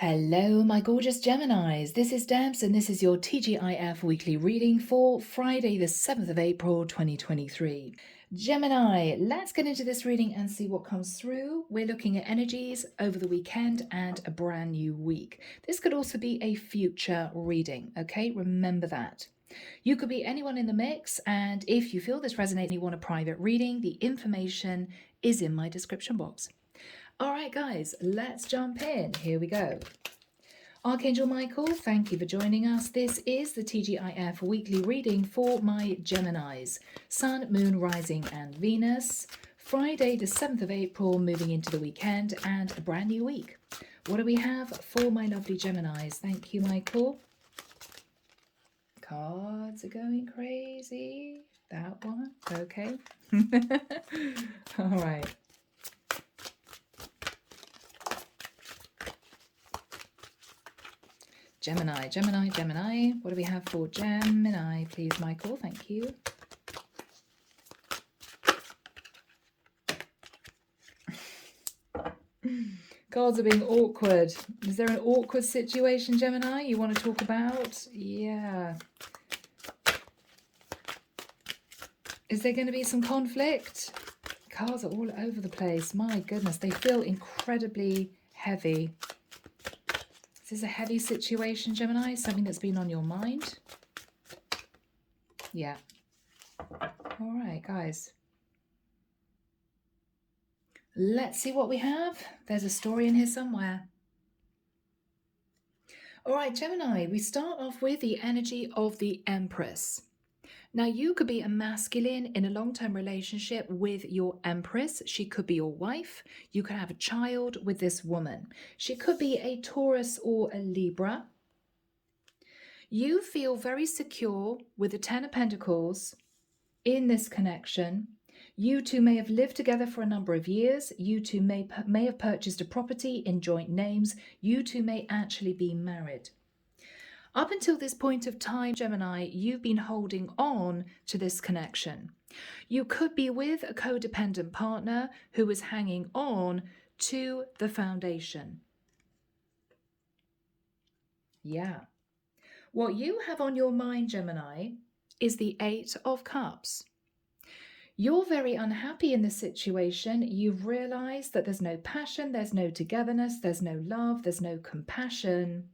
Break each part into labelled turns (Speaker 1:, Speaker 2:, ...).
Speaker 1: Hello, my gorgeous Geminis. This is Debs, and this is your T.G.I.F weekly reading for Friday, the 7th of April, 2023. Gemini, let's get into this reading and see what comes through. We're looking at energies over the weekend and a brand new week. This could also be a future reading, okay? Remember that. You could be anyone in the mix, and if you feel this resonates and you want a private reading, the information is in my description box. All right, guys, let's jump in. Here we go. Archangel Michael, thank you for joining us. This is the T.G.I.F weekly reading for my Geminis. Sun, Moon, Rising, and Venus. Friday, the 7th of April, moving into the weekend and a brand new week. What do we have for my lovely Geminis? Thank you, Michael. Cards are going crazy. That one. Okay. All right. Gemini, Gemini, Gemini. What do we have for Gemini, please, Michael? Thank you. Cards are being awkward. Is there an awkward situation, Gemini, you want to talk about? Yeah. Is there going to be some conflict? Cards are all over the place. My goodness, they feel incredibly heavy. Is this a heavy situation, Gemini? Something that's been on your mind? Yeah. All right, guys. Let's see what we have. There's a story in here somewhere. All right, Gemini, we start off with the energy of the Empress. Now, you could be a masculine in a long-term relationship with your Empress. She could be your wife. You could have a child with this woman. She could be a Taurus or a Libra. You feel very secure with the Ten of Pentacles in this connection. You two may have lived together for a number of years. You two may have purchased a property in joint names. You two may actually be married. Up until this point of time, Gemini, you've been holding on to this connection. You could be with a codependent partner who is hanging on to the foundation. Yeah. What you have on your mind, Gemini, is the Eight of Cups. You're very unhappy in this situation. You've realized that there's no passion, there's no togetherness, there's no love, there's no compassion.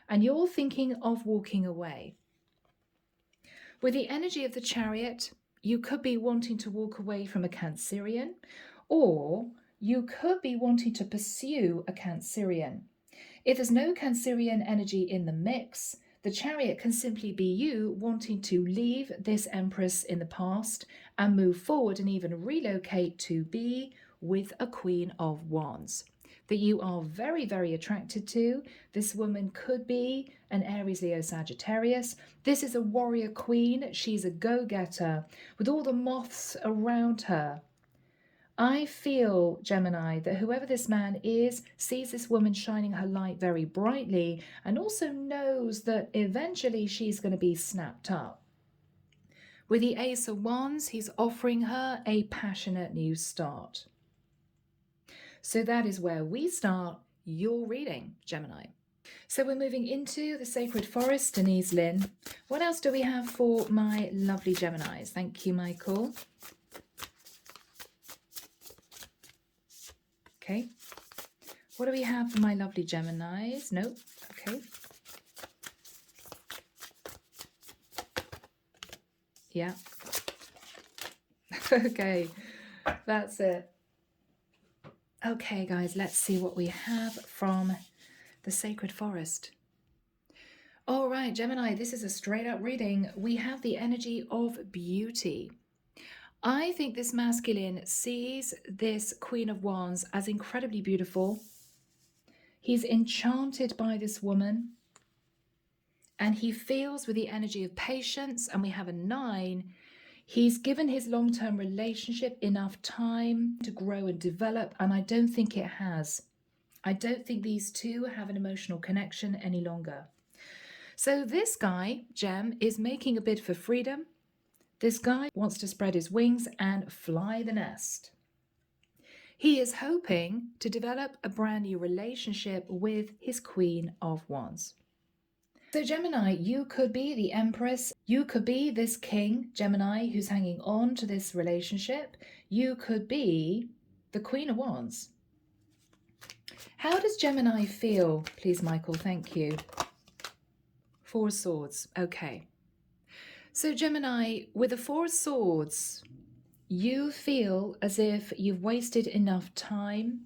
Speaker 1: And you're thinking of walking away. With the energy of the Chariot, you could be wanting to walk away from a Cancerian, or you could be wanting to pursue a Cancerian. If there's no Cancerian energy in the mix, the Chariot can simply be you wanting to leave this Empress in the past and move forward and even relocate to be with a Queen of Wands that you are very, very attracted to. This woman could be an Aries, Leo, Sagittarius. This is a warrior queen. She's a go-getter with all the moths around her. I feel, Gemini, that whoever this man is sees this woman shining her light very brightly and also knows that eventually she's going to be snapped up. With the Ace of Wands, he's offering her a passionate new start. So that is where we start your reading, Gemini. So we're moving into the Sacred Forest, Denise, Linn. What else do we have for my lovely Geminis? Thank you, Michael. Okay. What do we have for my lovely Geminis? Nope. Okay. Yeah. Okay. That's it. Okay, guys, let's see what we have from the Sacred Forest. All right, Gemini, this is a straight up reading. We have the energy of beauty. I think this masculine sees this Queen of Wands as incredibly beautiful. He's enchanted by this woman. And he feels with the energy of patience, and we have a 9. He's given his long-term relationship enough time to grow and develop, and I don't think it has. I don't think these two have an emotional connection any longer. So this guy, Gem, is making a bid for freedom. This guy wants to spread his wings and fly the nest. He is hoping to develop a brand new relationship with his Queen of Wands. So Gemini, you could be the Empress. You could be this king, Gemini, who's hanging on to this relationship. You could be the Queen of Wands. How does Gemini feel? Please, Michael, thank you. Four of Swords. Okay. So Gemini, with the Four of Swords, you feel as if you've wasted enough time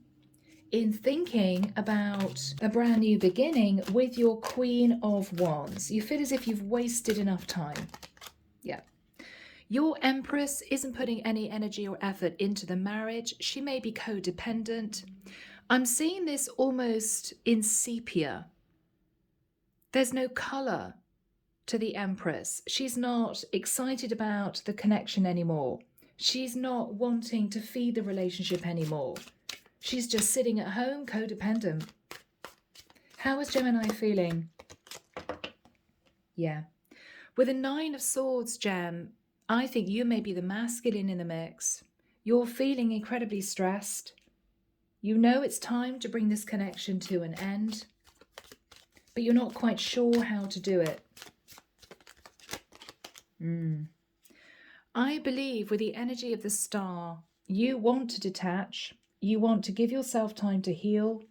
Speaker 1: in thinking about a brand new beginning with your Queen of Wands. You feel as if you've wasted enough time. Yeah. Your Empress isn't putting any energy or effort into the marriage. She may be codependent. I'm seeing this almost in sepia. There's no color to the Empress. She's not excited about the connection anymore. She's not wanting to feed the relationship anymore. She's just sitting at home, codependent. How is Gemini feeling? Yeah. With a Nine of Swords, Gem, I think you may be the masculine in the mix. You're feeling incredibly stressed. You know it's time to bring this connection to an end, but you're not quite sure how to do it. I believe with the energy of the Star, you want to detach. You want to give yourself time to heal,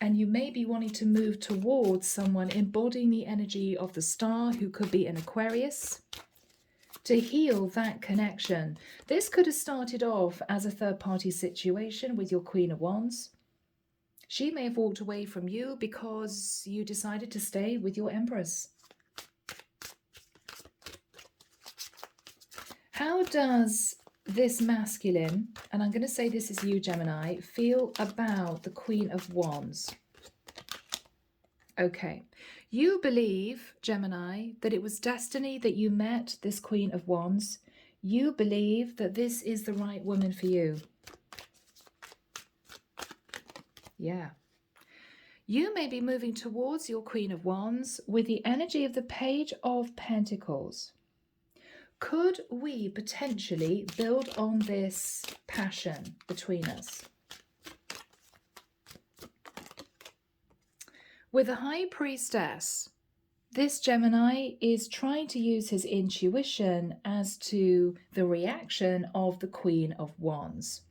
Speaker 1: and you may be wanting to move towards someone embodying the energy of the Star, who could be an Aquarius, to heal that connection. This could have started off as a third-party situation with your Queen of Wands. She may have walked away from you because you decided to stay with your Empress. How does this masculine, and I'm going to say this is you, Gemini, feel about the Queen of Wands? Okay. You believe, Gemini, that it was destiny that you met this Queen of Wands. You believe that this is the right woman for you. Yeah. You may be moving towards your Queen of Wands with the energy of the Page of Pentacles. Could we potentially build on this passion between us? With the High Priestess, this Gemini is trying to use his intuition as to the reaction of the Queen of Wands.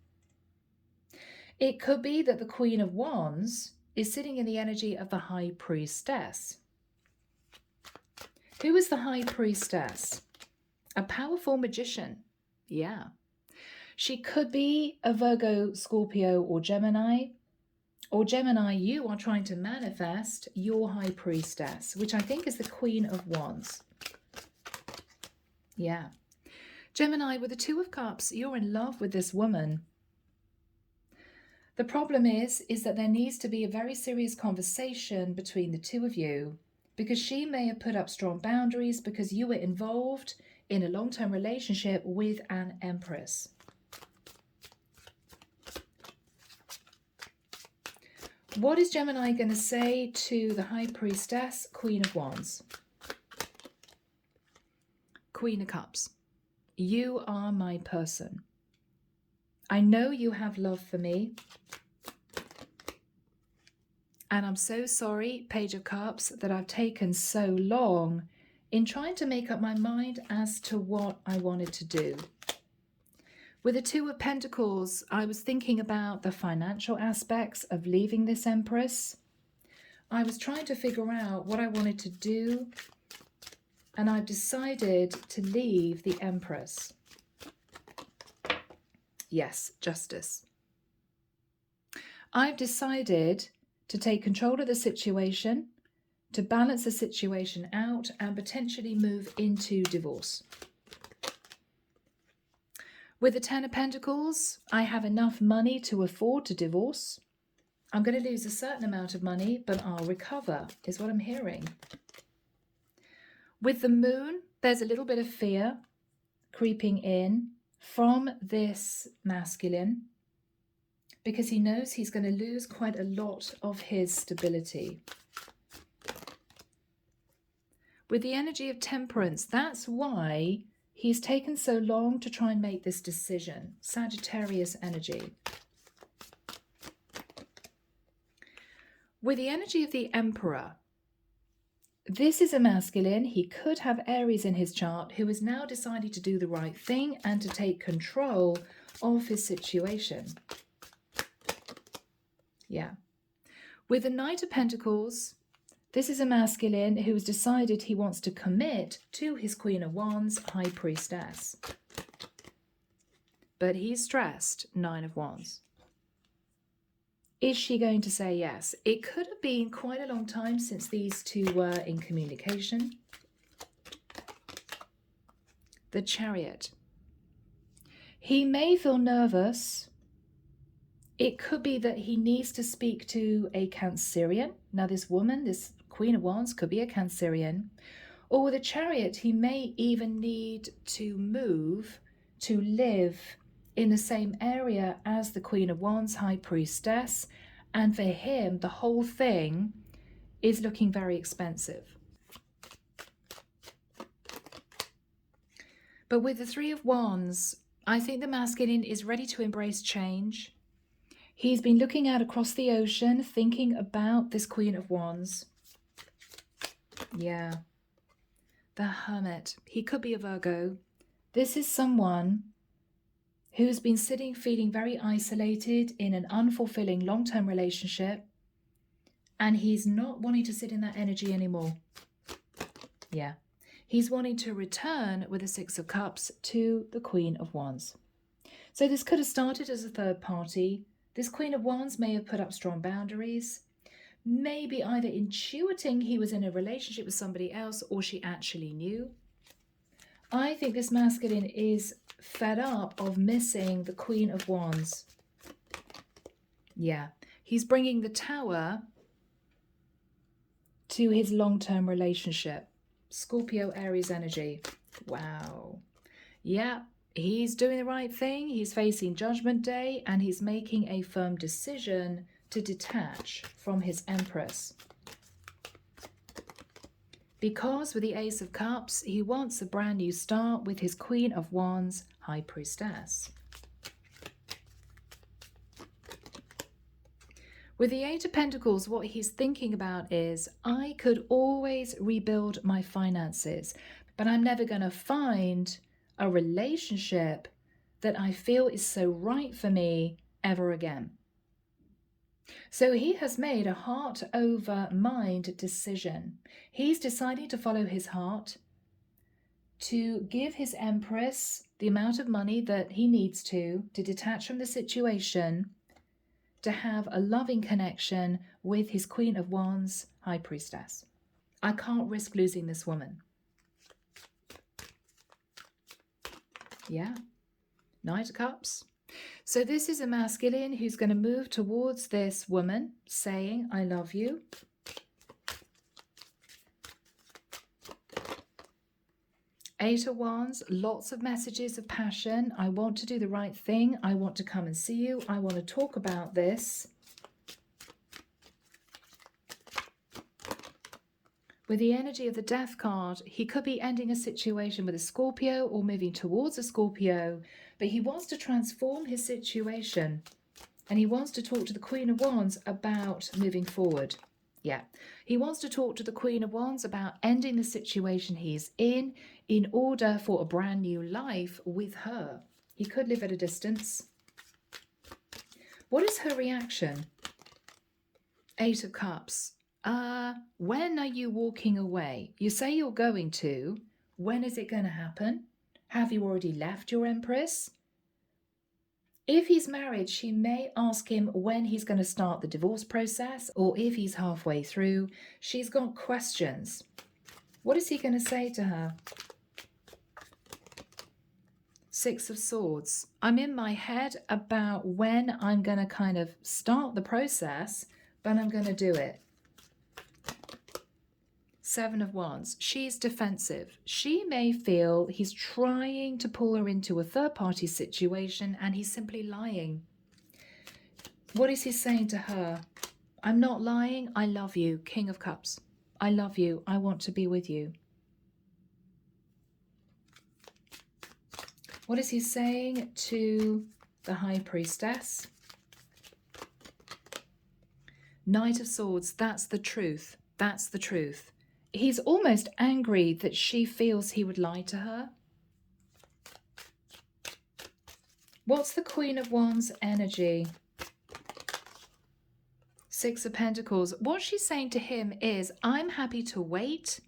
Speaker 1: It could be that the Queen of Wands is sitting in the energy of the High Priestess. Who is the High Priestess? A powerful magician. Yeah. She could be a Virgo, Scorpio, or Gemini. Or Gemini, you are trying to manifest your High Priestess, which I think is the Queen of Wands. Yeah. Gemini, with the Two of Cups, you're in love with this woman. The problem is that there needs to be a very serious conversation between the two of you, because she may have put up strong boundaries because you were involved in a long-term relationship with an Empress. What is Gemini going to say to the High Priestess, Queen of Wands? Queen of Cups. You are my person. I know you have love for me. And I'm so sorry, Page of Cups, that I've taken so long in trying to make up my mind as to what I wanted to do. With the Two of Pentacles, I was thinking about the financial aspects of leaving this Empress. I was trying to figure out what I wanted to do, and I've decided to leave the Empress. Yes, justice. I've decided to take control of the situation, to balance the situation out, and potentially move into divorce. With the Ten of Pentacles, I have enough money to afford to divorce. I'm going to lose a certain amount of money, but I'll recover, is what I'm hearing. With the Moon, there's a little bit of fear creeping in from this masculine, because he knows he's going to lose quite a lot of his stability. With the energy of Temperance, that's why he's taken so long to try and make this decision. Sagittarius energy. With the energy of the Emperor, this is a masculine. He could have Aries in his chart who has now decided to do the right thing and to take control of his situation. Yeah. With the Knight of Pentacles, this is a masculine who has decided he wants to commit to his Queen of Wands, High Priestess. But he's stressed, 9 of Wands. Is she going to say yes? It could have been quite a long time since these two were in communication. The Chariot. He may feel nervous. It could be that he needs to speak to a Cancerian. Now this woman, this Queen of Wands, could be a Cancerian. Or with a Chariot, he may even need to move to live in the same area as the Queen of Wands, High Priestess, and for him the whole thing is looking very expensive. But with the Three of Wands, I think the masculine is ready to embrace change. He's been looking out across the ocean, thinking about this Queen of Wands. Yeah. The Hermit. He could be a Virgo. This is someone who's been sitting, feeling very isolated in an unfulfilling long-term relationship, and he's not wanting to sit in that energy anymore. Yeah. He's wanting to return with the Six of Cups to the Queen of Wands. So this could have started as a third party. This Queen of Wands may have put up strong boundaries, maybe either intuiting he was in a relationship with somebody else or she actually knew. I think this masculine is fed up of missing the Queen of Wands. Yeah, he's bringing the Tower to his long-term relationship. Scorpio, Aries energy. Wow. Yeah, he's doing the right thing. He's facing Judgment Day and he's making a firm decision to detach from his Empress. Because with the Ace of Cups, he wants a brand new start with his Queen of Wands, High Priestess. With the Eight of Pentacles, what he's thinking about is, I could always rebuild my finances, but I'm never going to find a relationship that I feel is so right for me ever again. So he has made a heart over mind decision. He's deciding to follow his heart, to give his Empress the amount of money that he needs to detach from the situation, to have a loving connection with his Queen of Wands, High Priestess. I can't risk losing this woman. Yeah. Knight of Cups. So this is a masculine who's going to move towards this woman saying, I love you. Eight of Wands, lots of messages of passion. I want to do the right thing. I want to come and see you. I want to talk about this. With the energy of the Death card, he could be ending a situation with a Scorpio or moving towards a Scorpio, but he wants to transform his situation and he wants to talk to the Queen of Wands about moving forward. Yeah, he wants to talk to the Queen of Wands about ending the situation he's in order for a brand new life with her. He could live at a distance. What is her reaction? Eight of Cups. When are you walking away? You say you're going to. When is it going to happen? Have you already left your Empress? If he's married, she may ask him when he's going to start the divorce process, or if he's halfway through. She's got questions. What is he going to say to her? Six of Swords. I'm in my head about when I'm going to kind of start the process, but I'm going to do it. Seven of Wands. She's defensive. She may feel he's trying to pull her into a third-party situation and he's simply lying. What is he saying to her? I'm not lying. I love you. King of Cups. I love you. I want to be with you. What is he saying to the High Priestess? Knight of Swords, that's the truth. That's the truth. He's almost angry that she feels he would lie to her. What's the Queen of Wands energy? Six of Pentacles. What she's saying to him is, I'm happy to wait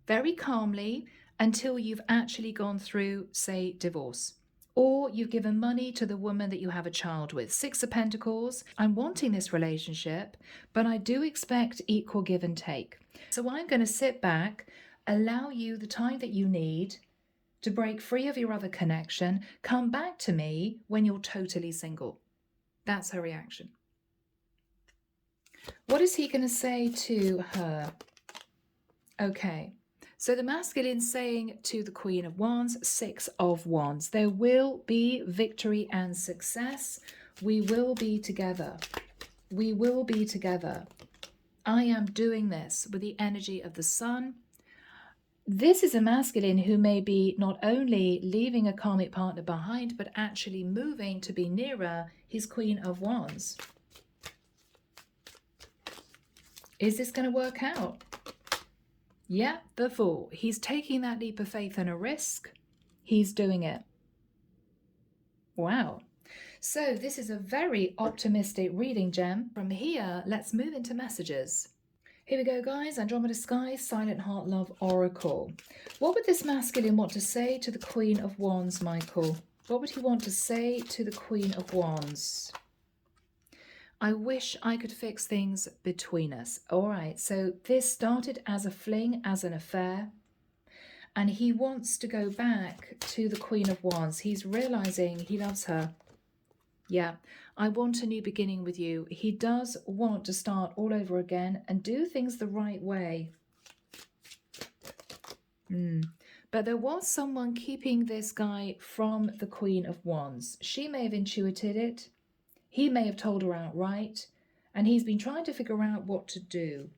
Speaker 1: very calmly until you've actually gone through, say, divorce. Or you've given money to the woman that you have a child with. Six of Pentacles. I'm wanting this relationship, but I do expect equal give and take. So I'm going to sit back, allow you the time that you need to break free of your other connection. Come back to me when you're totally single. That's her reaction. What is he going to say to her? Okay. So the masculine saying to the Queen of Wands, Six of Wands, there will be victory and success. We will be together. We will be together. I am doing this with the energy of the sun. This is a masculine who may be not only leaving a karmic partner behind, but actually moving to be nearer his Queen of Wands. Is this going to work out? Yeah, the Fool. He's taking that leap of faith and a risk. He's doing it. Wow. So this is a very optimistic reading, Gem. From here, let's move into messages. Here we go, guys. Andromeda Sky, Silent Heart Love Oracle. What would this masculine want to say to the Queen of Wands, Michael? What would he want to say to the Queen of Wands? I wish I could fix things between us. All right, so this started as a fling, as an affair, and he wants to go back to the Queen of Wands. He's realizing he loves her. Yeah, I want a new beginning with you. He does want to start all over again and do things the right way. But there was someone keeping this guy from the Queen of Wands. She may have intuited it. He may have told her outright, and he's been trying to figure out what to do.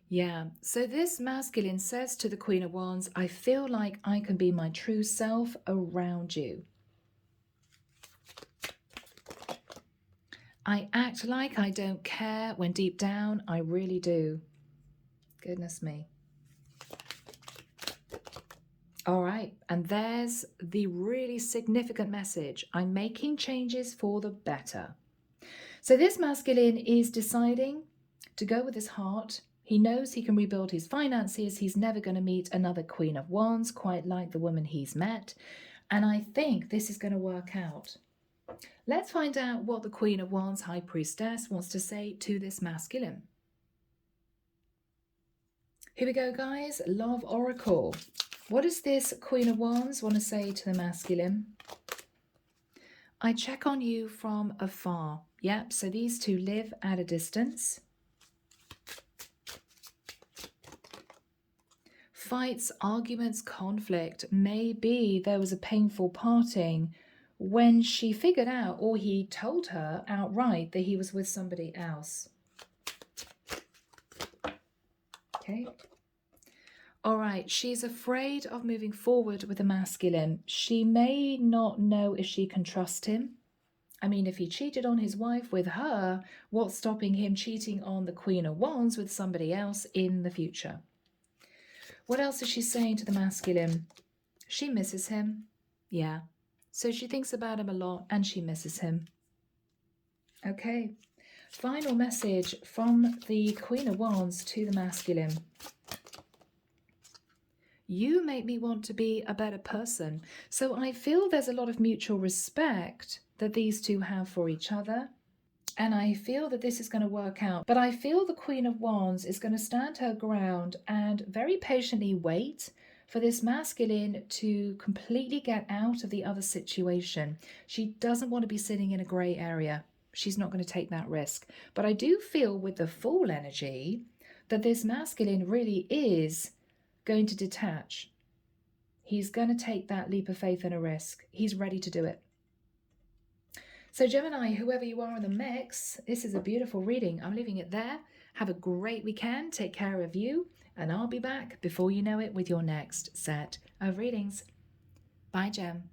Speaker 1: Yeah, so this masculine says to the Queen of Wands, I feel like I can be my true self around you. I act like I don't care when deep down I really do. Goodness me. All right, and there's the really significant message. I'm making changes for the better. So this masculine is deciding to go with his heart. He knows he can rebuild his finances. He's never going to meet another Queen of Wands quite like the woman he's met. And I think this is going to work out. Let's find out what the Queen of Wands, High Priestess, wants to say to this masculine. Here we go, guys. Love Oracle. What does this Queen of Wands want to say to the masculine? I check on you from afar. Yep, so these two live at a distance. Fights, arguments, conflict. Maybe there was a painful parting when she figured out, or he told her outright, that he was with somebody else. Okay. All right, she's afraid of moving forward with a masculine. She may not know if she can trust him. I mean, if he cheated on his wife with her, what's stopping him cheating on the Queen of Wands with somebody else in the future? What else is she saying to the masculine? She misses him. Yeah. So she thinks about him a lot and she misses him. Okay. Final message from the Queen of Wands to the masculine. You make me want to be a better person. So I feel there's a lot of mutual respect that these two have for each other. And I feel that this is going to work out. But I feel the Queen of Wands is going to stand her ground and very patiently wait for this masculine to completely get out of the other situation. She doesn't want to be sitting in a grey area. She's not going to take that risk. But I do feel with the Fool energy that this masculine really is going to detach. He's going to take that leap of faith and a risk. He's ready to do it. So Gemini, whoever you are in the mix, this is a beautiful reading. I'm leaving it there. Have a great weekend. Take care of you. And I'll be back before you know it with your next set of readings. Bye, Gem.